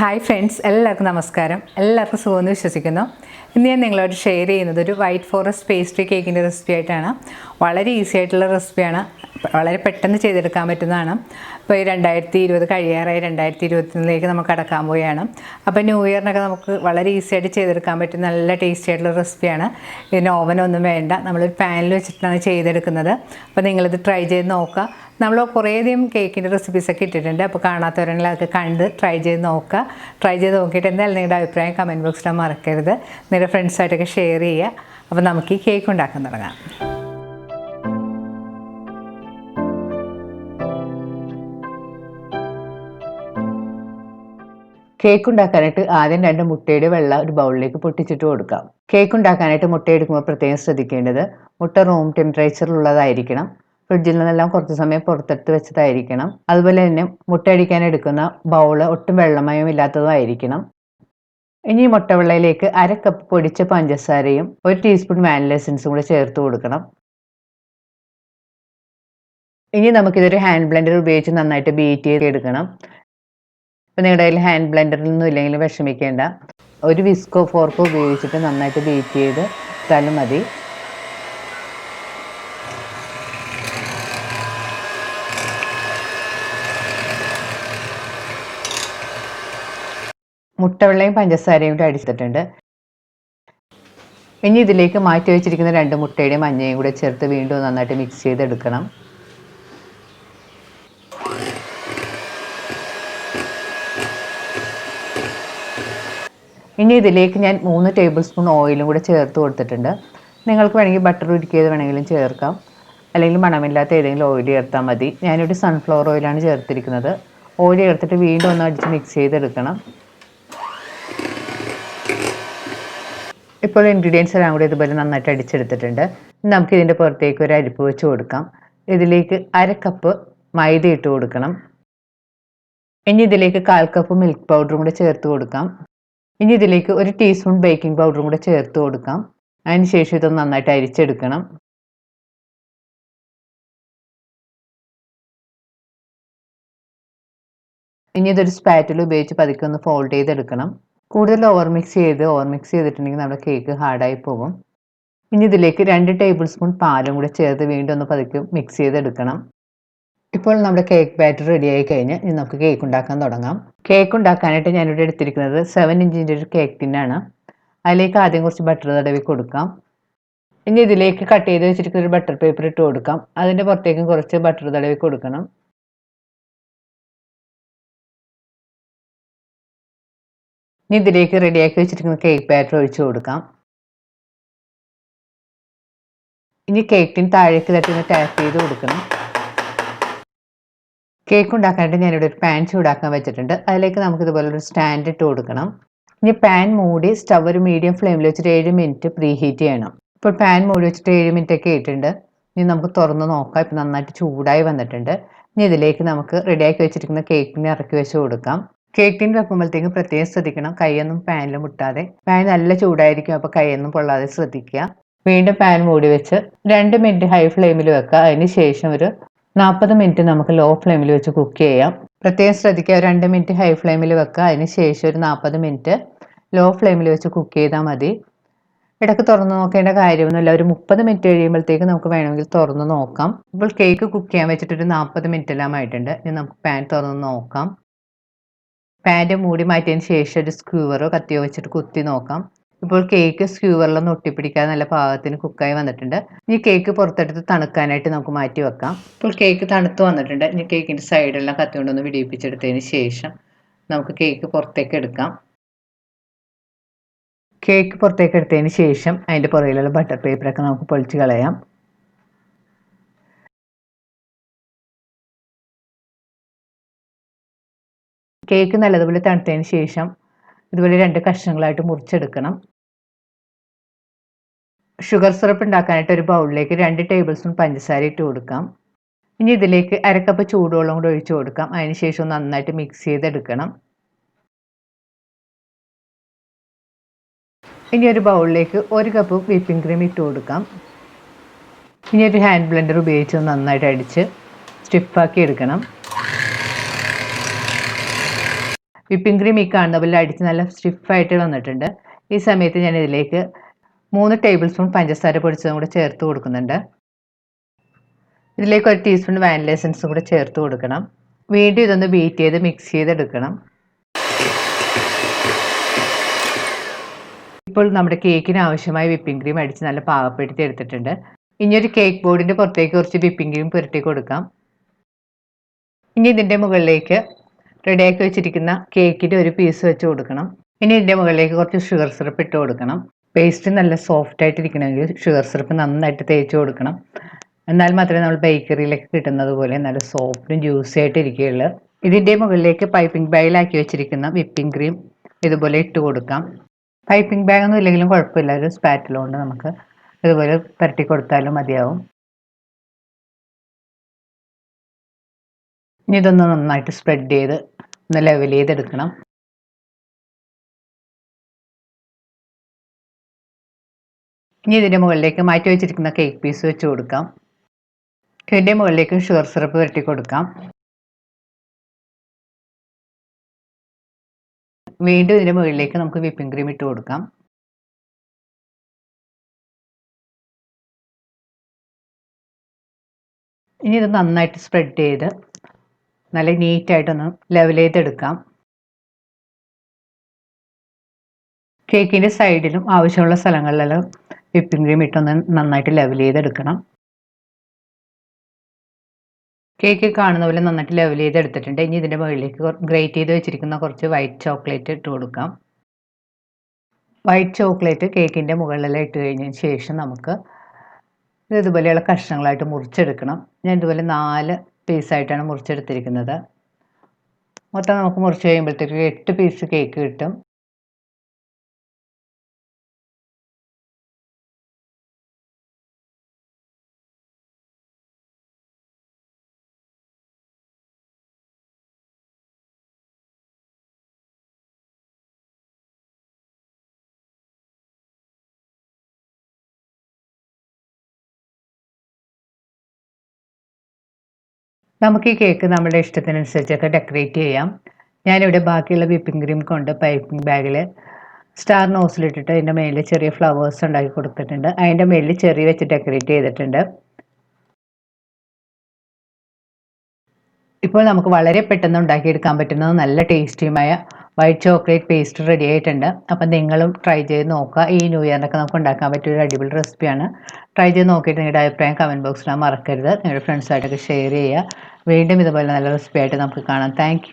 Hi friends, എല്ലാവർക്കും നമസ്കാരം. എല്ലാവർക്കും സുഖമെന്ന് വിശ്വസിക്കുന്നു. ഇന്ന് ഞാൻ നിങ്ങളോട് ഷെയർ ചെയ്യുന്നത് ഒരു വൈറ്റ് ഫോറസ്റ്റ് പേസ്ട്രി കേക്കിൻ്റെ റെസിപ്പി ആയിട്ടാണ്. വളരെ ഈസി ആയിട്ടുള്ള റെസിപ്പിയാണ്, വളരെ പെട്ടെന്ന് ചെയ്തെടുക്കാൻ പറ്റുന്നതാണ്. ഇപ്പോൾ ഈ 2020 കഴിയാറായി 2021 നമുക്ക് കടക്കാൻ പോവുകയാണ്. അപ്പോൾ ന്യൂ ഇയറിനൊക്കെ നമുക്ക് വളരെ ഈസി ആയിട്ട് ചെയ്തെടുക്കാൻ പറ്റുന്ന നല്ല ടേസ്റ്റി ആയിട്ടുള്ള റെസിപ്പിയാണ്. ഇതിന് ഓവനൊന്നും വേണ്ട, നമ്മളൊരു പാനിൽ വെച്ചിട്ടാണ് ചെയ്തെടുക്കുന്നത്. അപ്പോൾ നിങ്ങളിത് ട്രൈ ചെയ്ത് നോക്കുക. നമ്മൾ കുറേയധികം കേക്കിൻ്റെ റെസിപ്പീസൊക്കെ ഇട്ടിട്ടുണ്ട്. അപ്പോൾ കാണാത്തവരെങ്കിൽ അതൊക്കെ കണ്ട് ട്രൈ ചെയ്ത് നോക്കുക. ട്രൈ ചെയ്ത് നോക്കിയിട്ട് എന്തായാലും നിങ്ങളുടെ അഭിപ്രായം കമൻറ്റ് ബോക്സിൽ മറക്കരുത്. നിങ്ങളുടെ ഫ്രണ്ട്സായിട്ടൊക്കെ ഷെയർ ചെയ്യുക. അപ്പോൾ നമുക്ക് ഈ കേക്ക് ഉണ്ടാക്കാൻ തുടങ്ങാം. കേക്ക് ഉണ്ടാക്കാനായിട്ട് ആദ്യം 2 മുട്ടയുടെ വെള്ള ഒരു ബൗളിലേക്ക് പൊട്ടിച്ചിട്ട് കൊടുക്കാം. കേക്ക് ഉണ്ടാക്കാനായിട്ട് മുട്ട എടുക്കുമ്പോൾ പ്രത്യേകം ശ്രദ്ധിക്കേണ്ടത്, മുട്ട റൂം ടെമ്പറേച്ചറിലുള്ളതായിരിക്കണം. ഫ്രിഡ്ജിൽ നിന്നെല്ലാം കുറച്ച് സമയം പുറത്തെടുത്ത് വെച്ചതായിരിക്കണം. അതുപോലെ തന്നെ മുട്ട അടിക്കാൻ എടുക്കുന്ന ബൗള് ഒട്ടും വെള്ളമയം ഇല്ലാത്തതുമായിരിക്കണം. ഇനി മുട്ടവെള്ളയിലേക്ക് 1/2 കപ്പ് പൊടിച്ച പഞ്ചസാരയും 1 ടീസ്പൂൺ വാനില എസൻസും കൂടെ ചേർത്ത് കൊടുക്കണം. ഇനി നമുക്കിതൊരു ഹാൻഡ് ബ്ലെൻഡർ ഉപയോഗിച്ച് നന്നായിട്ട് ബീറ്റ് ചെയ്തെടുക്കണം. ഇപ്പം നിങ്ങളുടെ കയ്യിൽ ഹാൻഡ് ബ്ലെൻഡറിലൊന്നും ഇല്ലെങ്കിലും വിഷമിക്കേണ്ട, ഒരു വിസ്കോ ഫോർക്കോ ഉപയോഗിച്ചിട്ട് നന്നായിട്ട് ബീറ്റ് ചെയ്ത് ഇട്ടാലും മതി. മുട്ടവെള്ളയും പഞ്ചസാരയും കൂടെ അടിച്ചിട്ടുണ്ട്. ഇനി ഇതിലേക്ക് മാറ്റി വെച്ചിരിക്കുന്ന 2 മുട്ടയുടെ മഞ്ഞയും കൂടെ ചേർത്ത് വീണ്ടും നന്നായിട്ട് മിക്സ് ചെയ്തെടുക്കണം. ഇനി ഇതിലേക്ക് ഞാൻ 3 ടേബിൾ സ്പൂൺ ഓയിലും കൂടെ ചേർത്ത് കൊടുത്തിട്ടുണ്ട്. നിങ്ങൾക്ക് വേണമെങ്കിൽ ബട്ടർ ഉരുക്കിയത് വേണമെങ്കിലും ചേർക്കാം, അല്ലെങ്കിൽ മണമില്ലാത്ത ഏതെങ്കിലും ഓയിൽ ചേർത്താൽ മതി. ഞാനിവിടെ സൺഫ്ലവർ ഓയിലാണ് ചേർത്തിരിക്കുന്നത്. ഓയിൽ ചേർത്തിട്ട് വീണ്ടും ഒന്ന് അടിച്ച് മിക്സ് ചെയ്തെടുക്കണം. ഇപ്പോൾ ഇൻഗ്രീഡിയൻസ് എല്ലാം കൂടി ഇതുപോലെ നന്നായിട്ട് അടിച്ചെടുത്തിട്ടുണ്ട്. നമുക്ക് ഇതിൻ്റെ പുറത്തേക്ക് ഒരു അരിപ്പ് വെച്ച് കൊടുക്കാം. ഇതിലേക്ക് 1/2 കപ്പ് മൈദ ഇട്ട് കൊടുക്കണം. ഇനി ഇതിലേക്ക് 1/4 കപ്പ് മിൽക്ക് പൗഡറും കൂടെ ചേർത്ത് കൊടുക്കാം. ഇനി ഇതിലേക്ക് 1 ടീസ്പൂൺ ബേക്കിംഗ് പൗഡറും കൂടെ ചേർത്ത് കൊടുക്കാം. അതിനുശേഷം ഇതൊന്ന് നന്നായിട്ട് അരിച്ചെടുക്കണം. ഇനി ഇതൊരു സ്പാറ്റിൽ ഉപയോഗിച്ച് പതുക്കെ ഒന്ന് ഫോൾഡ് ചെയ്തെടുക്കണം. കൂടുതൽ ഓവർ മിക്സ് ചെയ്തിട്ടുണ്ടെങ്കിൽ നമ്മുടെ കേക്ക് ഹാർഡായി പോകും. ഇനി ഇതിലേക്ക് 2 ടേബിൾ സ്പൂൺ പാലും കൂടെ ചേർത്ത് വീണ്ടും ഒന്ന് പതുക്കെ മിക്സ് ചെയ്തെടുക്കണം. ഇപ്പോൾ നമ്മുടെ കേക്ക് ബാറ്റർ റെഡി ആയി കഴിഞ്ഞ് ഇനി നമുക്ക് കേക്ക് ഉണ്ടാക്കാൻ തുടങ്ങാം. കേക്ക് ഉണ്ടാക്കാനായിട്ട് ഞാനിവിടെ എടുത്തിരിക്കുന്നത് 7 ഇഞ്ചിൻ്റെ ഒരു കേക്ക് ടിന്നാണ്. അതിലേക്ക് ആദ്യം കുറച്ച് ബട്ടർ തടവി കൊടുക്കാം. ഇനി ഇതിലേക്ക് കട്ട് ചെയ്ത് വെച്ചിരിക്കുന്ന ഒരു ബട്ടർ പേപ്പർ ഇട്ട് കൊടുക്കാം. അതിൻ്റെ പുറത്തേക്കും കുറച്ച് ബട്ടർ തടവി കൊടുക്കണം. ഇനി ഇതിലേക്ക് റെഡിയാക്കി വെച്ചിരിക്കുന്ന കേക്ക് ബാറ്റർ ഒഴിച്ചു കൊടുക്കാം. ഇനി കേക്കിന് താഴേക്ക് തട്ടി ടാപ്പ് ചെയ്ത് കൊടുക്കണം. കേക്ക് ഉണ്ടാക്കാനായിട്ട് ഞാനിവിടെ ഒരു പാൻ ചൂടാക്കാൻ വെച്ചിട്ടുണ്ട്. അതിലേക്ക് നമുക്ക് ഇതുപോലെ ഒരു സ്റ്റാൻഡ് ഇട്ട് കൊടുക്കണം. ഇനി പാൻ മൂടി സ്റ്റവ് ഒരു മീഡിയം ഫ്ലെയിമിൽ വെച്ചിട്ട് 7 മിനിറ്റ് പ്രീ ഹീറ്റ് ചെയ്യണം. ഇപ്പോൾ പാൻ മൂടി വെച്ചിട്ട് 7 മിനിറ്റ് ഒക്കെ ഇട്ടിട്ടുണ്ട്. ഇനി നമുക്ക് തുറന്ന് നോക്കാം. ഇപ്പം നന്നായിട്ട് ചൂടായി വന്നിട്ടുണ്ട്. ഇനി ഇതിലേക്ക് നമുക്ക് റെഡിയാക്കി വെച്ചിരിക്കുന്ന കേക്കിനെ ഇറക്കി വെച്ച് കൊടുക്കാം. കേക്ക് ടിൻ വെക്കുമ്പോഴത്തേക്കും പ്രത്യേകം ശ്രദ്ധിക്കണം, കൈയൊന്നും പാനിൽ മുട്ടാതെ. പാൻ നല്ല ചൂടായിരിക്കും, അപ്പോൾ കൈയൊന്നും പൊള്ളാതെ ശ്രദ്ധിക്കുക. വീണ്ടും പാൻ മൂടി വെച്ച് 2 മിനിറ്റ് ഹൈ ഫ്ലെയിമിൽ വെക്കുക. അതിന് ശേഷം ഒരു 40 മിനിറ്റ് നമുക്ക് ലോ ഫ്ലെയിമിൽ വെച്ച് കുക്ക് ചെയ്യാം. പ്രത്യേകം ശ്രദ്ധിക്കുക, 2 മിനിറ്റ് ഹൈ ഫ്ലെയിമിൽ വെക്കുക. അതിന് ശേഷം ഒരു 40 മിനിറ്റ് ലോ ഫ്ലെയിമിൽ വെച്ച് കുക്ക് ചെയ്താൽ മതി. ഇടയ്ക്ക് തുറന്ന് നോക്കേണ്ട കാര്യമൊന്നുമില്ല. ഒരു 30 മിനിറ്റ് കഴിയുമ്പോഴത്തേക്ക് നമുക്ക് വേണമെങ്കിൽ തുറന്ന് നോക്കാം. ഇപ്പോൾ കേക്ക് കുക്ക് ചെയ്യാൻ വെച്ചിട്ട് ഒരു 40 മിനിറ്റ് എല്ലാം ആയിട്ടുണ്ട്. ഇനി നമുക്ക് പാൻ തുറന്ന് നോക്കാം. പാൻ്റെ മൂടി മാറ്റിയതിന് ശേഷം ഒരു സ്ക്യൂവറോ കത്തിയോ വെച്ചിട്ട് കുത്തി നോക്കാം. ഇപ്പോൾ കേക്ക് സ്ക്യൂവറിലൊന്നും ഒട്ടിപ്പിടിക്കാതെ നല്ല പാകത്തിന് കുക്കായി വന്നിട്ടുണ്ട്. ഇനി കേക്ക് പുറത്തെടുത്ത് തണുക്കാനായിട്ട് നമുക്ക് മാറ്റി വെക്കാം. ഇപ്പോൾ കേക്ക് തണുത്ത് വന്നിട്ടുണ്ട്. ഇനി കേക്കിൻ്റെ സൈഡെല്ലാം കത്തി കൊണ്ടൊന്ന് വിടിയിപ്പിച്ചെടുത്തതിന് ശേഷം നമുക്ക് കേക്ക് പുറത്തേക്ക് എടുക്കാം. കേക്ക് പുറത്തേക്ക് എടുത്തതിന് ശേഷം അതിൻ്റെ പുറകിലുള്ള ബട്ടർ പേപ്പറൊക്കെ നമുക്ക് പൊളിച്ച് കളയാം. കേക്ക് നല്ലതുപോലെ തണുത്തതിന് ശേഷം ഇതുപോലെ 2 കഷ്ണങ്ങളായിട്ട് മുറിച്ചെടുക്കണം. ഷുഗർ സിറപ്പ് ഉണ്ടാക്കാനായിട്ട് ഒരു ബൗളിലേക്ക് 2 ടേബിൾ സ്പൂൺ പഞ്ചസാര ഇട്ട് കൊടുക്കാം. ഇനി ഇതിലേക്ക് 1/2 കപ്പ് ചൂടുവെള്ളം കൂടെ ഒഴിച്ച് കൊടുക്കാം. അതിന് ശേഷം നന്നായിട്ട് മിക്സ് ചെയ്തെടുക്കണം. ഇനി ഒരു ബൗളിലേക്ക് 1 കപ്പ് വിപ്പിംഗ് ക്രീം ഇട്ട് കൊടുക്കാം. ഇനി ഒരു ഹാൻഡ് ബ്ലെൻഡർ ഉപയോഗിച്ച് നന്നായിട്ട് അടിച്ച് സ്റ്റിഫാക്കി എടുക്കണം. വിപ്പിംഗ് ക്രീം ഈ കാണുന്ന പോലെ അടിച്ച് നല്ല സ്റ്റിഫായിട്ട് വന്നിട്ടുണ്ട്. ഈ സമയത്ത് ഞാൻ ഇതിലേക്ക് 3 ടേബിൾ സ്പൂൺ പഞ്ചസാര പൊടിച്ചതും കൂടെ ചേർത്ത് കൊടുക്കുന്നുണ്ട്. ഇതിലേക്ക് 1 ടീസ്പൂൺ വാനില എസൻസും കൂടെ ചേർത്ത് കൊടുക്കണം. വീണ്ടും ഇതൊന്ന് ബീറ്റ് ചെയ്ത് മിക്സ് ചെയ്തെടുക്കണം. ഇപ്പോൾ നമ്മുടെ കേക്കിന് ആവശ്യമായ വിപ്പിംഗ് ക്രീം അടിച്ച് നല്ല പാകപ്പെടുത്തി എടുത്തിട്ടുണ്ട്. ഇനി ഒരു കേക്ക് ബോർഡിൻ്റെ പുറത്തേക്ക് കുറച്ച് വിപ്പിംഗ് ക്രീം പുരട്ടി കൊടുക്കാം. ഇനി ഇതിൻ്റെ മുകളിലേക്ക് റെഡിയാക്കി വെച്ചിരിക്കുന്ന കേക്കിൻ്റെ ഒരു പീസ് വെച്ച് കൊടുക്കണം. ഇനി ഇതിൻ്റെ മുകളിലേക്ക് കുറച്ച് ഷുഗർ സിറപ്പ് ഇട്ട് കൊടുക്കണം. പേസ്റ്റ് നല്ല സോഫ്റ്റ് ആയിട്ടിരിക്കണമെങ്കിൽ ഷുഗർ സിറപ്പ് നന്നായിട്ട് തേച്ച് കൊടുക്കണം. എന്നാൽ മാത്രമേ നമ്മൾ ബേക്കറിയിലേക്ക് കിട്ടുന്നത് പോലെ നല്ല സോഫ്റ്റും ജ്യൂസി ആയിട്ട് ഇരിക്കുകയുള്ളൂ. ഇതിൻ്റെ മുകളിലേക്ക് പൈപ്പിംഗ് ബാഗിലാക്കി വെച്ചിരിക്കുന്ന വിപ്പിംഗ് ക്രീം ഇതുപോലെ ഇട്ട് കൊടുക്കാം. പൈപ്പിംഗ് ബാഗൊന്നും ഇല്ലെങ്കിലും കുഴപ്പമില്ല, ഒരു സ്പാറ്റില കൊണ്ട് നമുക്ക് ഇതുപോലെ പുരട്ടി കൊടുത്താലും മതിയാവും. ഇനി ഇതൊന്ന് നന്നായിട്ട് സ്പ്രെഡ് ചെയ്ത് ഒന്ന് ലെവൽ ചെയ്തെടുക്കണം. ഇനി ഇതിൻ്റെ മുകളിലേക്ക് മാറ്റി വെച്ചിരിക്കുന്ന കേക്ക് പീസ് വെച്ച് കൊടുക്കാം. ഇതിൻ്റെ മുകളിലേക്ക് ഷുഗർ സിറപ്പ് പുരട്ടി കൊടുക്കാം. വീണ്ടും ഇതിൻ്റെ മുകളിലേക്ക് നമുക്ക് വിപ്പിംഗ് ക്രീം ഇട്ട് കൊടുക്കാം. ഇനി ഇത് നന്നായിട്ട് സ്പ്രെഡ് ചെയ്ത് നല്ല നീറ്റായിട്ടൊന്ന് ലെവൽ ചെയ്തെടുക്കാം. കേക്കിൻ്റെ സൈഡിലും ആവശ്യമുള്ള സ്ഥലങ്ങളിലെല്ലാം വിപ്പിംഗ് ക്രീം ഇട്ടൊന്ന് നന്നായിട്ട് ലെവൽ ചെയ്തെടുക്കണം. കേക്ക് കാണുന്ന പോലെ നന്നായിട്ട് ലെവൽ ചെയ്തെടുത്തിട്ടുണ്ട്. ഇനി ഇതിൻ്റെ മുകളിലേക്ക് ഗ്രേറ്റ് ചെയ്ത് വെച്ചിരിക്കുന്ന കുറച്ച് വൈറ്റ് ചോക്ലേറ്റ് ഇട്ട് കൊടുക്കാം. വൈറ്റ് ചോക്ലേറ്റ് കേക്കിൻ്റെ മുകളിലെല്ലാം ഇട്ട് കഴിഞ്ഞതിന് ശേഷം നമുക്ക് ഇതുപോലെയുള്ള കഷ്ണങ്ങളായിട്ട് മുറിച്ചെടുക്കണം. ഞാൻ ഇതുപോലെ 4 പീസായിട്ടാണ് മുറിച്ചെടുത്തിരിക്കുന്നത്. മൊത്തം നമുക്ക് മുറിച്ച് കഴിയുമ്പോഴത്തേക്ക് 8 പീസ് കേക്ക് കിട്ടും. നമുക്ക് ഈ കേക്ക് നമ്മുടെ ഇഷ്ടത്തിനനുസരിച്ചൊക്കെ ഡെക്കറേറ്റ് ചെയ്യാം. ഞാനിവിടെ ബാക്കിയുള്ള വിപ്പിംഗ് ക്രീം കൊണ്ട് പൈപ്പിംഗ് ബാഗിൽ സ്റ്റാർ നോസിലിട്ടിട്ട് അതിൻ്റെ മേലിൽ ചെറിയ ഫ്ലവേഴ്സ് ഉണ്ടാക്കി കൊടുത്തിട്ടുണ്ട്. അതിൻ്റെ മേലിൽ ചെറി വെച്ച് ഡെക്കറേറ്റ് ചെയ്തിട്ടുണ്ട്. ഇപ്പോൾ നമുക്ക് വളരെ പെട്ടെന്ന് ഉണ്ടാക്കിയെടുക്കാൻ പറ്റുന്ന നല്ല ടേസ്റ്റിയുമായ വൈറ്റ് ചോക്ലേറ്റ് പേസ്റ്റ് റെഡി ആയിട്ടുണ്ട്. അപ്പം നിങ്ങളും ട്രൈ ചെയ്ത് നോക്കുക. ഈ ന്യൂ ഇയറിനൊക്കെ നമുക്ക് ഉണ്ടാക്കാൻ പറ്റിയ ഒരു അടിപൊളി റെസിപ്പിയാണ്. ട്രൈ ചെയ്ത് നോക്കിയിട്ട് നിങ്ങളുടെ അഭിപ്രായം കമൻറ്റ് ബോക്സിൽ മറക്കരുത്. നിങ്ങളുടെ ഫ്രണ്ട്സായിട്ടൊക്കെ ഷെയർ ചെയ്യുക. വീണ്ടും ഇതുപോലെ നല്ല റെസിപ്പി ആയിട്ട് നമുക്ക് കാണാം. താങ്ക്